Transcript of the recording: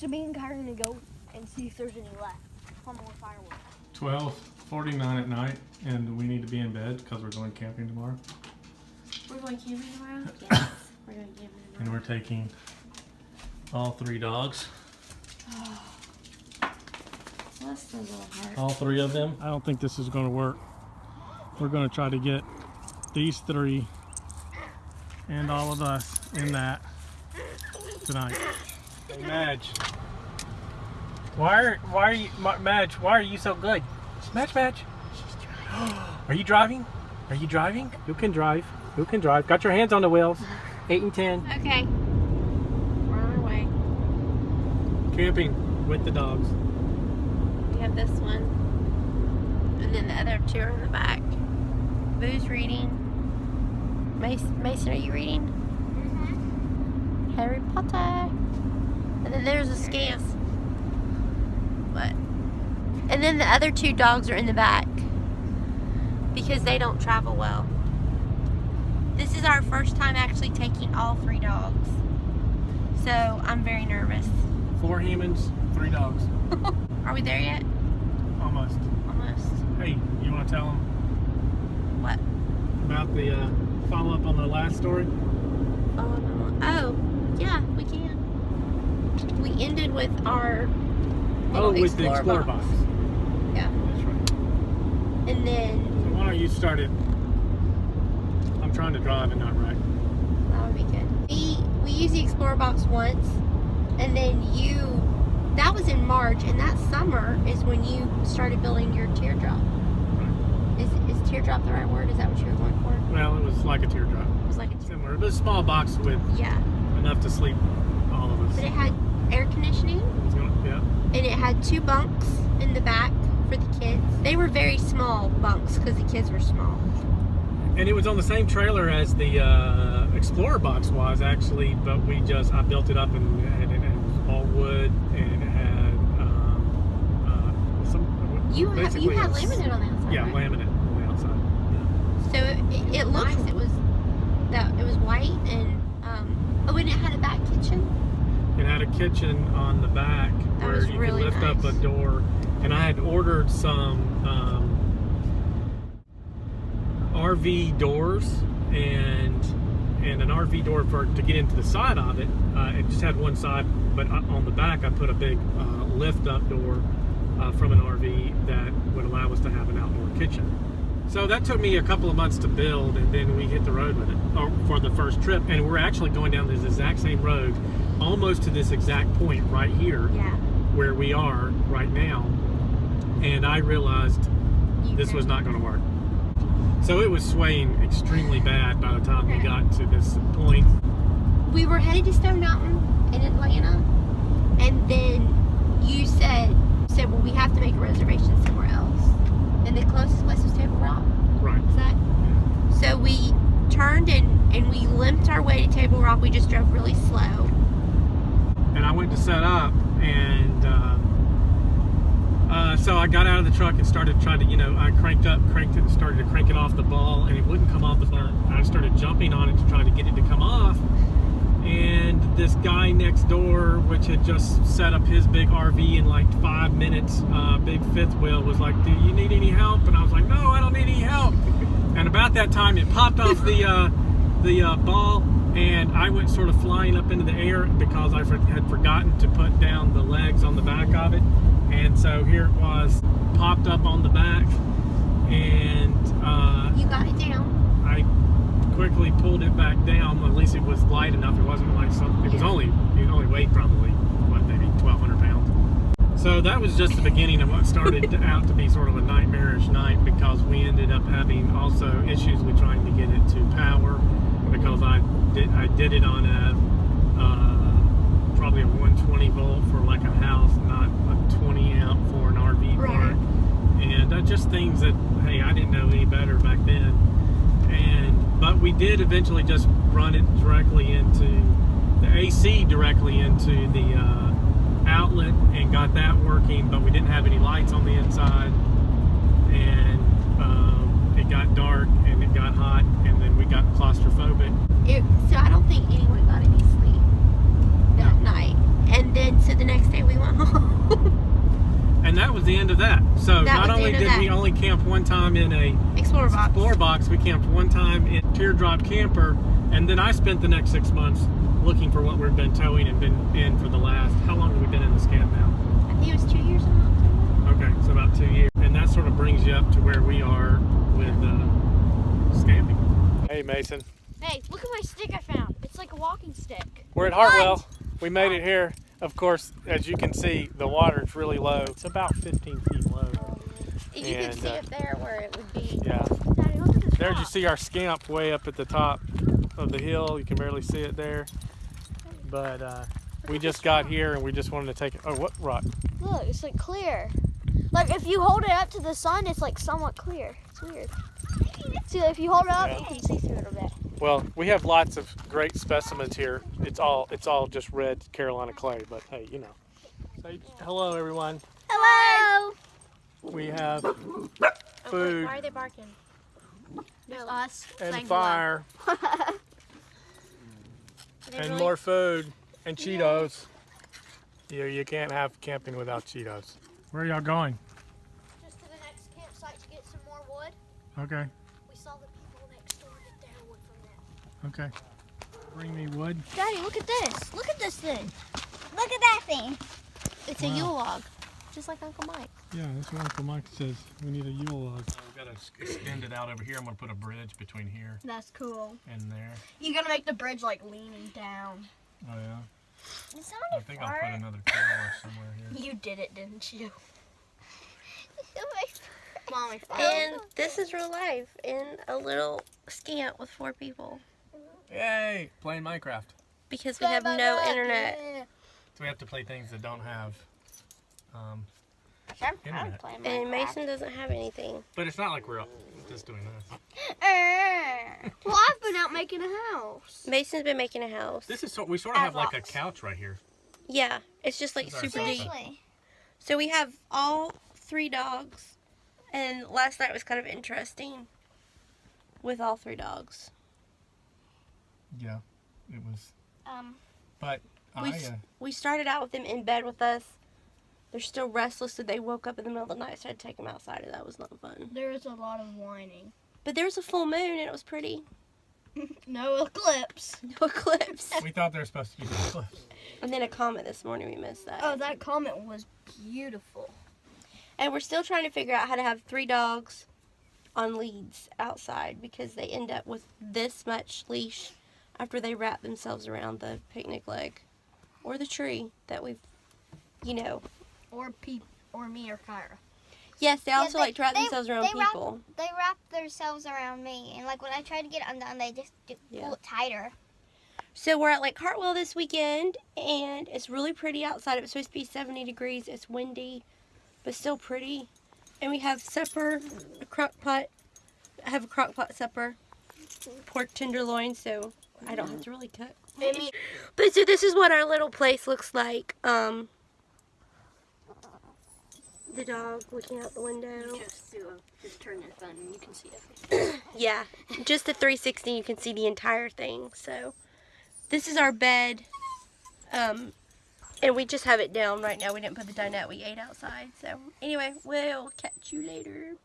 So me and Kyrie are gonna go and see if there's any left. Some more fireworks. 12:49 at night, and we need to be in bed because we're going camping tomorrow. We're going camping tomorrow? Yes, we're going camping tomorrow. And we're taking all 3 dogs. Bless the little heart. All 3 of them. I don't think this is going to work. We're going to try to get these 3 and all of us in that tonight. Hey, Madge. Why are you, Madge? Why are you so good? Madge. Are you driving? Are you driving? You can drive. You can drive. Got your hands on the wheels. 8 and 10. Okay. We're on our way. Camping with the dogs. We have this one. And then the other 2 are in the back. Boo's reading. Mason, are you reading? Mm-hmm. Harry Potter. And then there's a scamp. What? And then the other 2 dogs are in the back. Because they don't travel well. This is our first time actually taking all 3 dogs. So I'm very nervous. 4 humans, 3 dogs. Are we there yet? Almost. Almost. Hey, you want to tell them What? about the follow-up on the last story? Oh, yeah, we can. We ended with our with the Explorer box. Yeah. That's right. And then So why don't you start it? I'm trying to drive and not write. that would be good. We used the Explorer box once, and then that was in March, and that summer is when you started building your teardrop. Right. Is teardrop the right word? Is that what you were going for? Well, it was like a teardrop. It was like a Similar. It was a small box with yeah. enough to sleep all of us. But it had air conditioning, Yeah. and it had 2 bunks in the back for the kids. They were very small bunks because the kids were small. And it was on the same trailer as the Explorer box was actually, but I built it up and it was all wood and it had You had laminate on the outside. Yeah, right? laminate on the outside. So it looked nice. It was white and and it had a back kitchen. It had a kitchen on the back That where was you really could lift nice. up a door, and I had ordered some RV doors and an RV door to get into the side of it. It just had one side, but on the back I put a big lift up door from an RV that would allow us to have an outdoor kitchen. So that took me a couple of months to build, and then we hit the road with it for the first trip. And we're actually going down this exact same road, almost to this exact point right here, Yeah. where we are right now. And I realized this was not going to work. So it was swaying extremely bad by the time we got to this point. We were headed to Stone Mountain in Atlanta, and then you said, well, we have to make a reservation somewhere else. And the closest place was Table Rock. Right. Is that? So we turned and we limped our way to Table Rock. We just drove really slow. And I went to set up, and so I got out of the truck and started trying to, I cranked it and started to crank it off the ball, and it wouldn't come off the ball. I started jumping on it to try to get it to come off. And this guy next door, which had just set up his big RV in like 5 minutes, big fifth wheel, was like, "Do you need any help?" And I was like, "No, I don't need any help." And about that time, it popped off the ball, and I went sort of flying up into the air because I had forgotten to put down the legs on the back of it. And so here it was, popped up on the back, and You got it down. I quickly pulled it back down. At least it was light enough. It wasn't like something. It only weighed probably maybe 1,200 pounds. So that was just the beginning of what started out to be sort of a nightmarish night, because we ended up having also issues with trying to get it to power, because I did it on probably a 120 volt for like a house, not a 20 amp for an RV park. And just things that, hey, I didn't know any better back then. But we did eventually just run it directly into the AC, directly into the outlet, and got that working, but we didn't have any lights on the inside. And it got dark and it got hot, and then we got claustrophobic. So I don't think anyone got any sleep that night. And then, so the next day was the end of that. So That not was the only end of did that. we only camp one time in a Explorer box. Explorer box, we camped one time in Teardrop Camper, and then I spent the next 6 months looking for what we've been towing and been in for the last. How long have we been in this camp now? I think it was 2 years in October. Okay, so about 2 years, and that sort of brings you up to where we are with camping. Hey Mason, Hey, look at my stick I found. It's like a walking stick. we're at Hartwell. We made it here. Of course, as you can see, the water's really low. It's about 15 feet low. You can And, see it there where it would be. Yeah. Daddy, look at this There you rock. see our scamp way up at the top of the hill. You can barely see it there. But we just got here and we just wanted to take it. Oh, what rock? Look, it's like clear. Like if you hold it up to the sun, it's like somewhat clear. It's weird. See, if you hold it up, Yeah. you can see through it a bit. Well, we have lots of great specimens here. It's all just red Carolina clay, but hey, you know. Say hello, everyone. Hello. We have Oh, wait, food why are they barking? It's us. and saying fire They and really- more food and Cheetos. You can't have camping without Cheetos. Where are y'all going? hello. Just to the next campsite to get some more wood. Okay, We saw the people next door get their wood from there. okay. Bring me wood. Daddy, look at this. Look at this thing. Look at that thing. It's a Yule log, just like Uncle Mike. Yeah, that's what Uncle Mike says. We need a Yule log. We've got to extend it out over here. I'm going to put a bridge between here That's cool. and there. You're gonna make the bridge like leaning down. Oh, yeah. Did I somebody think I'll put another tower somewhere here. You did it, didn't you? Mommy, And this is real life in a little scamp with 4 people Yay! Playing Minecraft. because we have no internet. So we have to play things that don't have. I'm Internet. playing And Mason doesn't have anything. But it's not like we're just doing this. Well, I've been out making a house. Mason's been making a house. This is we sort of have like a Rocks. couch right here. Yeah, it's just like This is our super deep. sofa. So we have all 3 dogs, and last night was kind of interesting with all 3 dogs. Yeah, it was. Um, But We started out with them in bed with us. They're still restless, so they woke up in the middle of the night, so I had to take them outside, and that was not fun. there is a lot of whining. But there was a full moon, and it was pretty. No eclipse. No eclipse. we thought they were supposed to be cliffs. And then a comet this morning, we missed that. Oh, that comet was beautiful. And we're still trying to figure out how to have 3 dogs on leads outside because they end up with this much leash after they wrap themselves around the picnic leg or the tree that we've, Or me or Kyra. Yes, they also they- like to wrap they- themselves around they wrap- people. They wrap themselves around me, and like when I try to get undone, they just Yeah. pull it tighter. So we're at Lake Hartwell this weekend, and it's really pretty outside. It was supposed to be 70 degrees. It's windy, but still pretty. And we have supper, a crock pot. I have a crock pot supper, pork tenderloin, so I don't have to really cook. But so this is what our little place looks like. The dog looking out the window. Just turn your phone and you can see everything. Yeah, just the 360, you can see the entire thing. So this is our bed, and we just have it down right now. We didn't put the dinette we ate outside. So anyway, we'll catch you later.